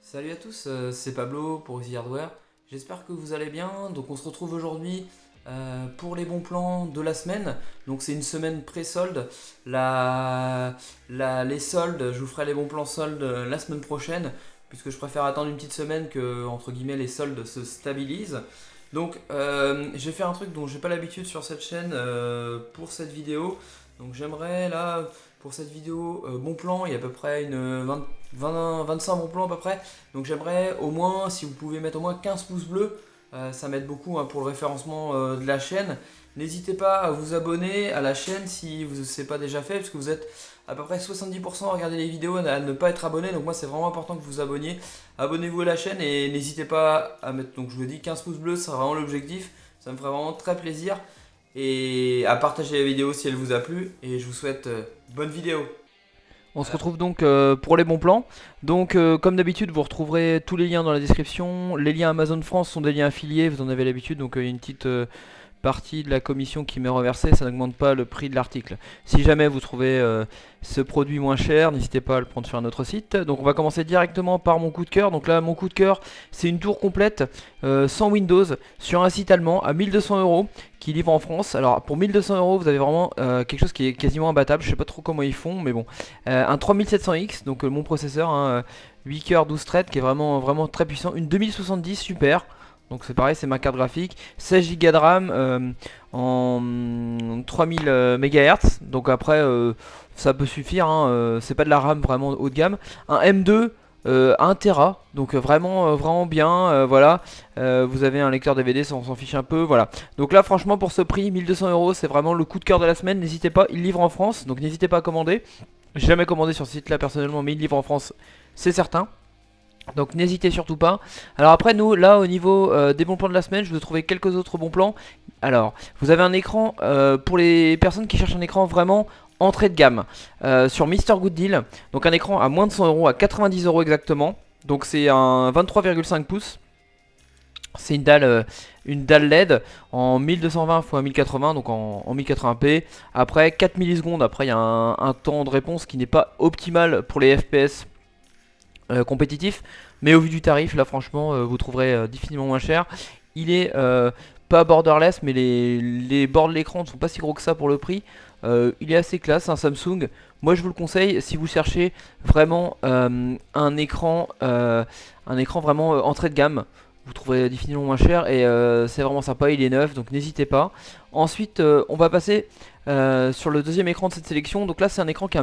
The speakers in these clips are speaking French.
Salut à tous, c'est Pablo pour Easy Hardware. J'espère que vous allez bien. Donc on se retrouve aujourd'hui pour les bons plans de la semaine. Donc c'est une semaine pré-solde. Les soldes, je vous ferai les bons plans soldes la semaine prochaine, puisque je préfère attendre une petite semaine que entre guillemets les soldes se stabilisent. Donc je vais faire un truc dont j'ai pas l'habitude sur cette chaîne pour cette vidéo. Donc j'aimerais là pour cette vidéo bon plan, il y a à peu près une 25 bons plans à peu près. Donc j'aimerais au moins, si vous pouvez mettre au moins 15 pouces bleus, ça m'aide beaucoup pour le référencement de la chaîne. N'hésitez pas à vous abonner à la chaîne si vous ne l'avez pas déjà fait, parce que vous êtes à peu près 70% à regarder les vidéos, à ne pas être abonné. Donc moi c'est vraiment important que vous vous abonniez. Abonnez-vous à la chaîne et n'hésitez pas à mettre, donc je vous dis 15 pouces bleus, c'est vraiment l'objectif. Ça me ferait vraiment très plaisir. Et à partager la vidéo si elle vous a plu. Et je vous souhaite bonne vidéo. On se retrouve donc pour les bons plans. Donc comme d'habitude vous retrouverez tous les liens dans la description. Les liens Amazon France sont des liens affiliés, vous en avez l'habitude. Donc il y a une petite partie de la commission qui m'est reversée, ça n'augmente pas le prix de l'article. Si jamais vous trouvez ce produit moins cher, n'hésitez pas à le prendre sur un autre site. Donc on va commencer directement par mon coup de cœur. Donc là mon coup de cœur c'est une tour complète sans Windows sur un site allemand à 1200 euros qui livre en France. Alors pour 1200 euros vous avez vraiment quelque chose qui est quasiment imbattable. Je sais pas trop comment ils font mais bon. Un 3700X, donc mon processeur, 8 coeurs 12 threads qui est vraiment très puissant. Une 2070 super. Donc c'est pareil, c'est ma carte graphique. 16 Go de RAM en 3000 MHz. Donc après, ça peut suffire. C'est pas de la RAM vraiment haut de gamme. Un M2 1 Tera. Donc vraiment bien. Voilà. Vous avez un lecteur DVD, ça on s'en fiche un peu. Voilà. Donc là, franchement, pour ce prix, 1200 euros, c'est vraiment le coup de cœur de la semaine. N'hésitez pas, il livre en France. Donc n'hésitez pas à commander. J'ai jamais commandé sur ce site là personnellement, mais il livre en France, c'est certain. Donc n'hésitez surtout pas. Alors après nous là au niveau des bons plans de la semaine, je vous ai trouvé quelques autres bons plans. Alors vous avez un écran pour les personnes qui cherchent un écran vraiment entrée de gamme sur Mister Good Deal. Donc un écran à moins de 100 euros, à 90 euros exactement. Donc c'est un 23,5 pouces. C'est une dalle LED en 1220 x 1080, donc en 1080p. Après 4 millisecondes, après il y a un temps de réponse qui n'est pas optimal pour les FPS compétitif, mais au vu du tarif là franchement vous trouverez définitivement moins cher. Il est pas borderless, mais les bords de l'écran ne sont pas si gros que ça pour le prix. Il est assez classe, un Samsung. Moi je vous le conseille si vous cherchez vraiment un écran vraiment entrée de gamme. Vous trouverez définitivement moins cher et c'est vraiment sympa, il est neuf, donc n'hésitez pas. Ensuite on va passer sur le deuxième écran de cette sélection. Donc là c'est un écran qui est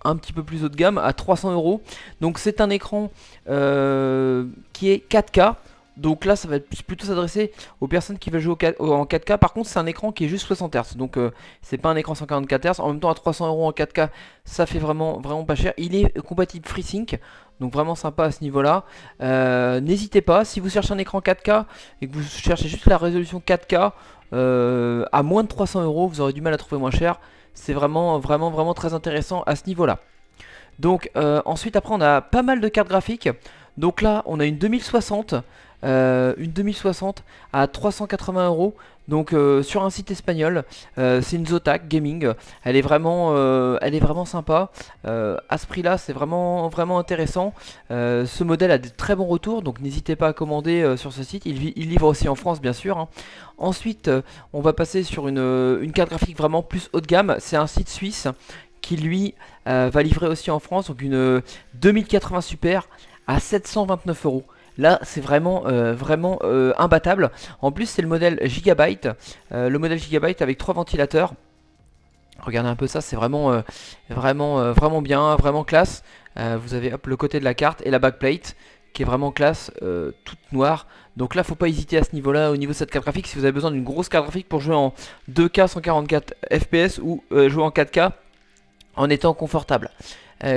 un petit peu plus haut de gamme à 300 euros. Donc c'est un écran qui est 4K. Donc là ça va plutôt s'adresser aux personnes qui veulent jouer en 4K. Par contre c'est un écran qui est juste 60 Hz. Donc c'est pas un écran 144 Hz. En même temps à 300 euros en 4K ça fait vraiment pas cher. Il est compatible FreeSync. Donc vraiment sympa à ce niveau là. N'hésitez pas si vous cherchez un écran 4K et que vous cherchez juste la résolution 4K à moins de 300 euros, vous aurez du mal à trouver moins cher. C'est vraiment très intéressant à ce niveau là. Donc ensuite après on a pas mal de cartes graphiques. Donc là on a une 2060 à 380 euros. Donc sur un site espagnol, c'est une Zotac Gaming. Elle est vraiment sympa. À ce prix-là, c'est vraiment intéressant. Ce modèle a de très bons retours, donc n'hésitez pas à commander sur ce site. Il livre aussi en France, bien sûr. Ensuite, on va passer sur une carte graphique vraiment plus haut de gamme. C'est un site suisse qui lui va livrer aussi en France. Donc une 2080 Super à 729 euros. Là c'est vraiment imbattable. En plus c'est le modèle Gigabyte. Le modèle Gigabyte avec 3 ventilateurs. Regardez un peu ça, c'est vraiment bien, vraiment classe. Vous avez hop, le côté de la carte et la backplate qui est vraiment classe, toute noire. Donc là faut pas hésiter à ce niveau là, au niveau de cette carte graphique. Si vous avez besoin d'une grosse carte graphique pour jouer en 2K 144 FPS ou jouer en 4K en étant confortable.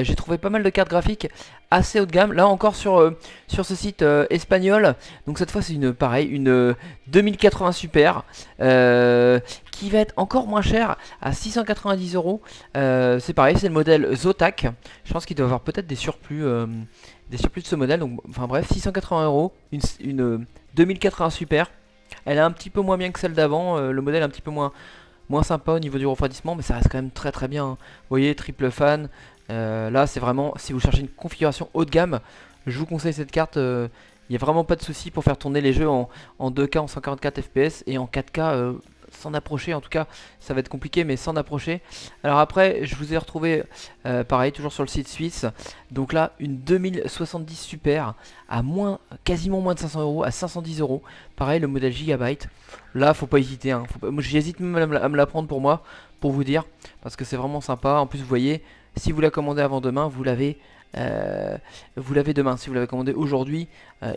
J'ai trouvé pas mal de cartes graphiques assez haut de gamme. Là encore sur ce site espagnol. Donc cette fois c'est une 2080 Super qui va être encore moins cher à 690 euros. C'est pareil, c'est le modèle Zotac. Je pense qu'il doit avoir peut-être des surplus de ce modèle. Donc enfin bref, 680 euros. Une 2080 Super. Elle est un petit peu moins bien que celle d'avant. Le modèle est un petit peu moins sympa au niveau du refroidissement, mais ça reste quand même très bien. Vous voyez, triple fan. Là c'est vraiment, si vous cherchez une configuration haut de gamme, Je vous conseille cette carte. Il n'y a vraiment pas de souci pour faire tourner les jeux en 2K, en 144 FPS et en 4K sans approcher. En tout cas, ça va être compliqué, mais sans approcher. Alors après, je vous ai retrouvé, pareil, toujours sur le site suisse. Donc là, une 2070 Super à quasiment moins de 500 euros, à 510 euros. Pareil, le modèle Gigabyte. Là, faut pas hésiter. Hein. Moi, j'hésite même à me la prendre pour moi, pour vous dire, parce que c'est vraiment sympa. En plus, vous voyez, si vous la commandez avant demain, vous l'avez demain. Si vous l'avez commandé aujourd'hui,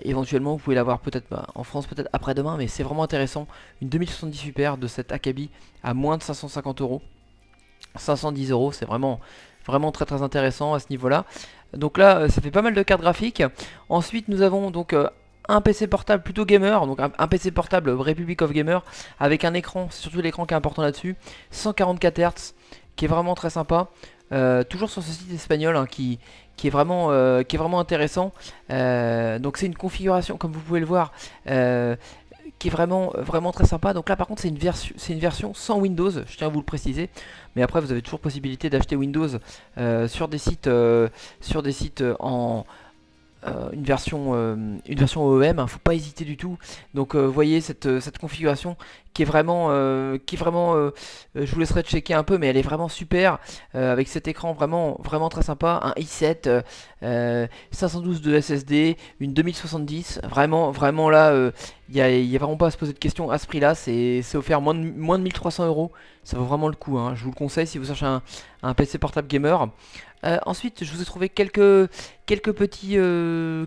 éventuellement vous pouvez l'avoir peut-être en France, peut-être après-demain, mais c'est vraiment intéressant. Une 2070 Super de cette Akabi à moins de 550 euros, 510 euros, c'est vraiment très très intéressant à ce niveau-là. Donc là, ça fait pas mal de cartes graphiques. Ensuite, nous avons donc un PC portable plutôt gamer, donc un PC portable Republic of Gamer avec un écran, c'est surtout l'écran qui est important là-dessus, 144 Hz, qui est vraiment très sympa. Toujours sur ce site espagnol hein, qui est vraiment intéressant. Donc c'est une configuration, comme vous pouvez le voir, qui est vraiment très sympa. Donc là par contre c'est une version sans Windows, je tiens à vous le préciser. Mais après vous avez toujours possibilité d'acheter Windows sur des sites en une version OEM, hein, faut pas hésiter du tout. Donc vous voyez cette configuration qui est vraiment, je vous laisserai checker un peu, mais elle est vraiment super avec cet écran vraiment très sympa, un i7, 512 de SSD, une 2070, vraiment là, il y a vraiment pas à se poser de questions à ce prix-là, c'est offert moins de 1300 euros, ça vaut vraiment le coup, hein. Je vous le conseille si vous cherchez un PC portable gamer. Ensuite, je vous ai trouvé quelques petits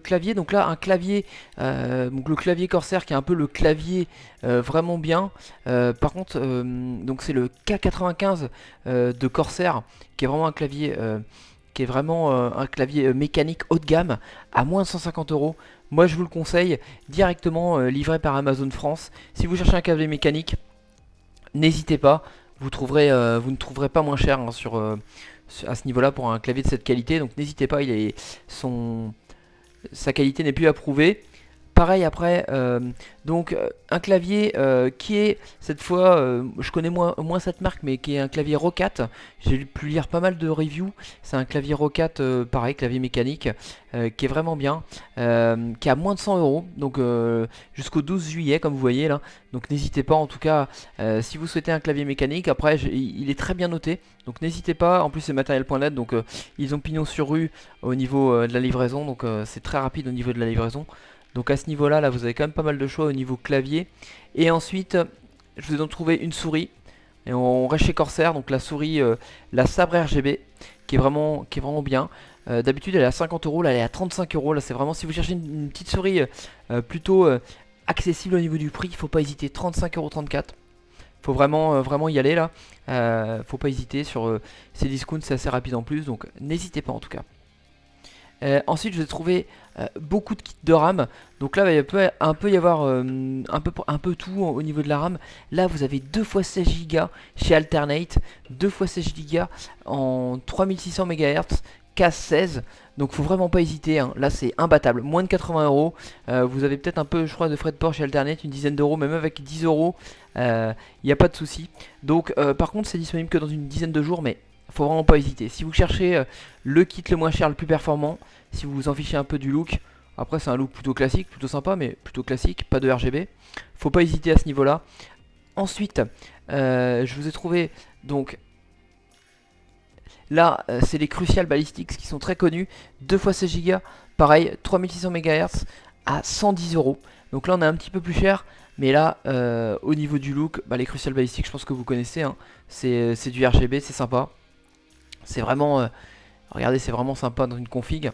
claviers. Donc là, un clavier, donc le clavier Corsair qui est un peu le clavier vraiment bien. Par contre, donc c'est le K95 de Corsair qui est vraiment un clavier, mécanique haut de gamme à moins de 150 euros. Moi, je vous le conseille directement livré par Amazon France. Si vous cherchez un clavier mécanique, n'hésitez pas. Vous ne trouverez pas moins cher hein, à ce niveau-là pour un clavier de cette qualité. Donc n'hésitez pas, sa qualité n'est plus à prouver. Pareil après, un clavier qui est cette fois, je connais moins cette marque, mais qui est un clavier Rocat. J'ai pu lire pas mal de reviews. C'est un clavier Rocat, pareil, clavier mécanique, qui est vraiment bien, qui est à moins de 100 euros, donc jusqu'au 12 juillet, comme vous voyez là. Donc n'hésitez pas, en tout cas, si vous souhaitez un clavier mécanique. Après, il est très bien noté, donc n'hésitez pas. En plus, c'est matériel.net, donc ils ont pignon sur rue au niveau de la livraison, donc c'est très rapide au niveau de la livraison. Donc à ce niveau-là, là, vous avez quand même pas mal de choix au niveau clavier. Et ensuite, je vous ai donc trouvé une souris. Et on reste chez Corsair, donc la souris, la Sabre RGB, qui est vraiment bien. D'habitude, elle est à 50 euros, là, elle est à 35 euros. Là, c'est vraiment, si vous cherchez une petite souris plutôt accessible au niveau du prix, il faut pas hésiter. 35,34 €. Faut vraiment y aller là. Faut pas hésiter sur ces discounts, c'est assez rapide en plus, donc n'hésitez pas en tout cas. Ensuite, je vous ai trouvé beaucoup de kits de RAM. Donc là, il peut un peu y avoir un peu tout au niveau de la RAM. Là, vous avez 2 x 16 Go chez Alternate, 2 x 16 Go en 3600 MHz, CAS 16. Donc, faut vraiment pas hésiter, hein. Là, c'est imbattable. Moins de 80 euros. Vous avez peut-être un peu, je crois, de frais de port chez Alternate, une dizaine d'euros, mais même avec 10 euros, il n'y a pas de souci. Donc, par contre, c'est disponible que dans une dizaine de jours, mais faut vraiment pas hésiter. Si vous cherchez le kit le moins cher, le plus performant, si vous vous en fichez un peu du look, après c'est un look plutôt classique, plutôt sympa, mais plutôt classique, pas de RGB. Faut pas hésiter à ce niveau-là. Ensuite, je vous ai trouvé donc là, c'est les Crucial Ballistics qui sont très connus. 2 x 16 Go, pareil, 3600 MHz à 110 euros. Donc là, on est un petit peu plus cher. Mais là, au niveau du look, les Crucial Ballistics, je pense que vous connaissez, hein. C'est du RGB, c'est sympa. C'est vraiment, regardez, c'est vraiment sympa dans une config.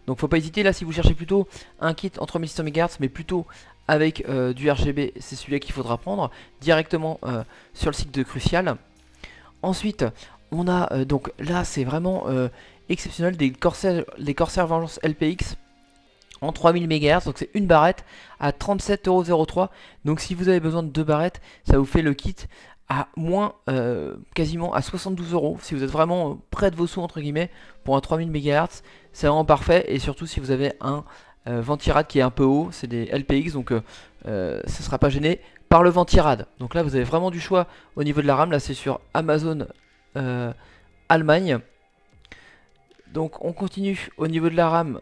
Donc faut pas hésiter, là si vous cherchez plutôt un kit en 3600 MHz, mais plutôt avec du RGB, c'est celui-là qu'il faudra prendre directement sur le site de Crucial. Ensuite, on a donc là c'est vraiment exceptionnel, les Corsair Vengeance LPX en 3000 MHz, donc c'est une barrette à 37,03 €. Donc si vous avez besoin de 2 barrettes, ça vous fait le kit à quasiment à 72 euros. Si vous êtes vraiment près de vos sous entre guillemets pour un 3000 MHz, c'est vraiment parfait. Et surtout si vous avez un ventirad qui est un peu haut, c'est des LPX, donc ça ne sera pas gêné par le ventirad. Donc là vous avez vraiment du choix au niveau de la RAM. Là c'est sur Amazon Allemagne. Donc on continue au niveau de la RAM.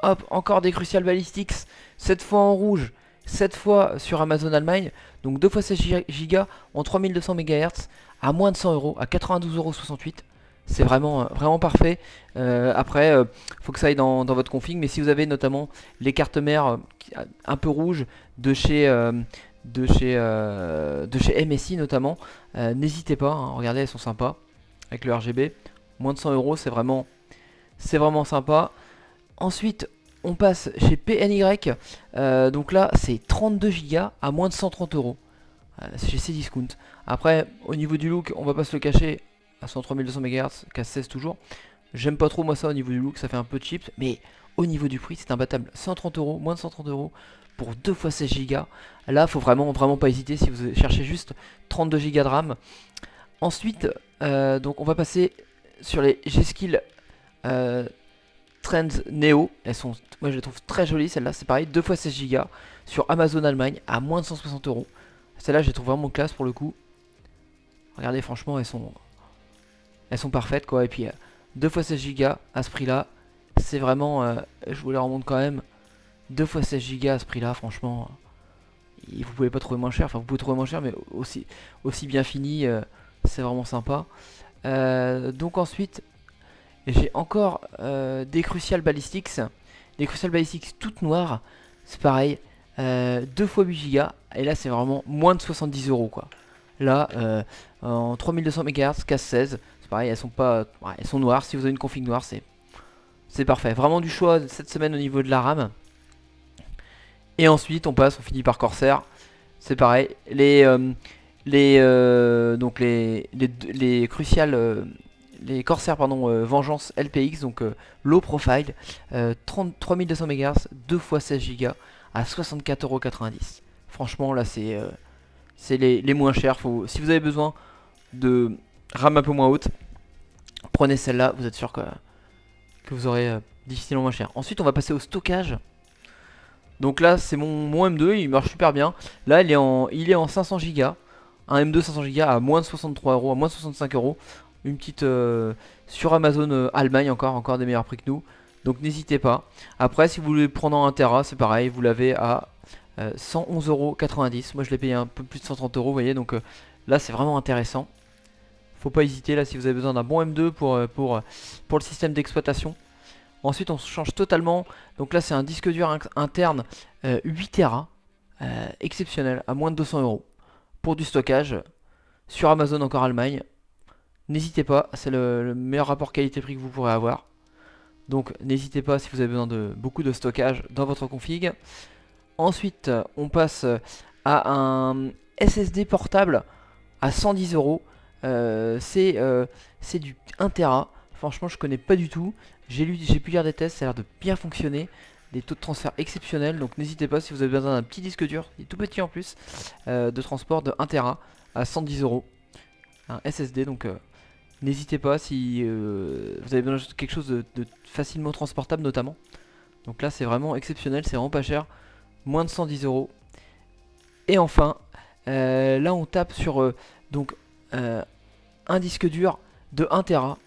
Hop, encore des Crucial Ballistics, cette fois en rouge, cette fois sur Amazon Allemagne. Donc 2 fois 16 Go en 3200 MHz à moins de 100 euros, à 92,68 €. C'est vraiment parfait. Après, faut que ça aille dans votre config. Mais si vous avez notamment les cartes mères un peu rouges de chez, de chez MSI notamment, n'hésitez pas. Hein, regardez, elles sont sympas avec le RGB. Moins de 100 euros, c'est vraiment sympa. Ensuite, on passe chez PNY. Donc là, c'est 32 Go à moins de 130 euros. Chez Cdiscount. Après, au niveau du look, on va pas se le cacher, à 13200 MHz, casse 16 toujours. J'aime pas trop moi ça au niveau du look, ça fait un peu cheap, mais au niveau du prix, c'est imbattable. 130 euros, moins de 130 euros pour 2 fois 16 Go. Là, faut vraiment pas hésiter si vous cherchez juste 32 Go de RAM. Ensuite, donc on va passer sur les G-Skill Trends Neo. Moi je les trouve très jolies, celles-là, c'est pareil, 2 fois 16 Go sur Amazon Allemagne à moins de 160 euros. Celles-là, je les trouve vraiment classe pour le coup. Regardez, franchement, elles sont parfaites quoi. Et puis 2 fois 16 Go à ce prix-là, c'est vraiment, je vous les remonte quand même. 2 fois 16 Go à ce prix-là, franchement, vous pouvez pas trouver moins cher. Enfin, vous pouvez trouver moins cher, mais aussi bien fini, c'est vraiment sympa. Donc ensuite, j'ai encore des Crucial Ballistics. Des Crucial Ballistics toutes noires. C'est pareil. 2 fois 8 Go. Et là, c'est vraiment moins de 70 euros quoi. Là, en 3200 MHz, casse 16. C'est pareil, elles sont pas. Ouais, elles sont noires. Si vous avez une config noire, c'est parfait. Vraiment du choix cette semaine au niveau de la RAM. Et ensuite, on finit par Corsair. C'est pareil. Donc les Crucial. Les Corsair Vengeance LPX, donc low profile, 3200 MHz, 2 fois 16 Go à 64,90 €. Franchement, là c'est les moins chers. Si vous avez besoin de RAM un peu moins haute, prenez celle-là, vous êtes sûr que vous aurez difficilement moins cher. Ensuite, on va passer au stockage. Donc là, c'est mon M2, il marche super bien. Là, il est en 500 Go. Un M2 500 Go à moins de 63 euros, à moins de 65 euros. Une petite sur Amazon Allemagne, encore des meilleurs prix que nous. Donc n'hésitez pas. Après, si vous voulez prendre en 1 Tera, c'est pareil, vous l'avez à 111,90 €. Moi, je l'ai payé un peu plus de 130 euros, vous voyez. Donc là, c'est vraiment intéressant. Faut pas hésiter là si vous avez besoin d'un bon M2 pour le système d'exploitation. Ensuite, on change totalement. Donc là, c'est un disque dur interne 8 Tera, exceptionnel, à moins de 200 euros pour du stockage sur Amazon encore Allemagne. N'hésitez pas, c'est le meilleur rapport qualité-prix que vous pourrez avoir. Donc n'hésitez pas si vous avez besoin de beaucoup de stockage dans votre config. Ensuite, on passe à un SSD portable à 110 euros. C'est du 1 Tera. Franchement, je connais pas du tout. J'ai pu lire des tests, ça a l'air de bien fonctionner. Des taux de transfert exceptionnels. Donc n'hésitez pas si vous avez besoin d'un petit disque dur, il est tout petit en plus, de transport de 1 Tera à 110 euros. Un SSD, donc n'hésitez pas si vous avez besoin de quelque chose de facilement transportable notamment. Donc là, c'est vraiment exceptionnel, c'est vraiment pas cher. Moins de 110 euros. Et enfin, là on tape sur donc un disque dur de 1 Tera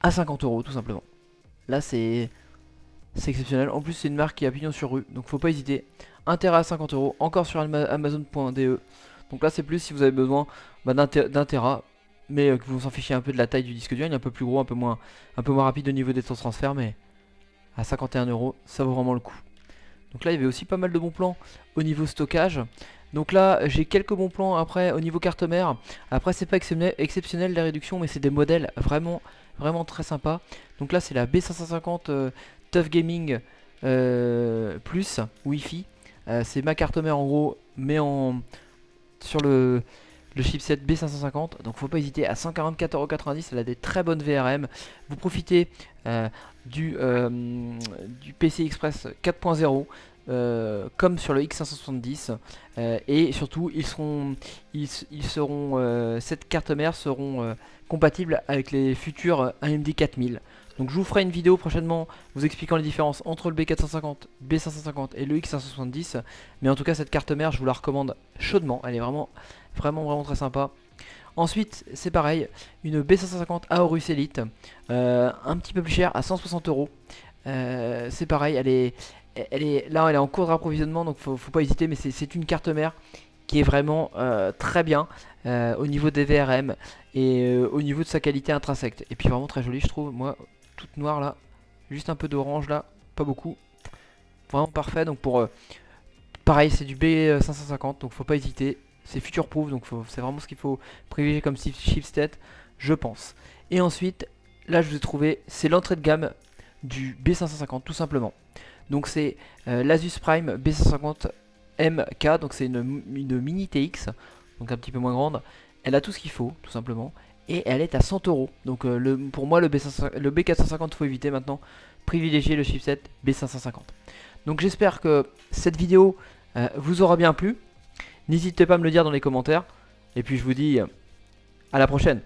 à 50 euros tout simplement. Là c'est exceptionnel. En plus c'est une marque qui a pignon sur rue, donc faut pas hésiter. 1 Tera à 50 euros, encore sur Amazon.de. Donc là c'est plus si vous avez besoin d'un Tera, mais que vous vous en fichez un peu de la taille du disque dur. Il est un peu plus gros, un peu moins rapide au niveau des temps de transfert, mais à 51 euros, ça vaut vraiment le coup. Donc là il y avait aussi pas mal de bons plans au niveau stockage. Donc là j'ai quelques bons plans après au niveau carte mère. Après c'est pas exceptionnel les réductions, mais c'est des modèles vraiment très sympas. Donc là c'est la B550 Tough Gaming plus Wi-Fi. C'est ma carte mère en gros, mais sur le chipset B550, donc faut pas hésiter. À 144,90 €, elle a des très bonnes VRM. Vous profitez du PCI Express 4.0 comme sur le X570, et surtout cette carte mère seront compatibles avec les futurs AMD 4000. Donc je vous ferai une vidéo prochainement vous expliquant les différences entre le B450, B550 et le X570. Mais en tout cas cette carte mère je vous la recommande chaudement, elle est vraiment très sympa. Ensuite c'est pareil, une B550 Aorus Elite, un petit peu plus cher à 160 €. C'est pareil, là elle est en cours de rapprovisionnement, donc faut pas hésiter, mais c'est une carte mère qui est vraiment très bien au niveau des VRM et au niveau de sa qualité intrinsèque. Et puis vraiment très jolie, je trouve. Moi, toute noire là, juste un peu d'orange là, pas beaucoup. Vraiment parfait. Donc pareil, c'est du B550, donc faut pas hésiter. C'est future proof, donc c'est vraiment ce qu'il faut privilégier comme chipset, je pense. Et ensuite, là je vous ai trouvé, c'est l'entrée de gamme du B550 tout simplement. Donc c'est l'Asus Prime B550MK, donc c'est une mini TX, donc un petit peu moins grande. Elle a tout ce qu'il faut, tout simplement, et elle est à 100 euros. Donc pour moi le B450 faut éviter maintenant, privilégier le chipset B550. Donc j'espère que cette vidéo vous aura bien plu. N'hésitez pas à me le dire dans les commentaires. Et puis je vous dis à la prochaine.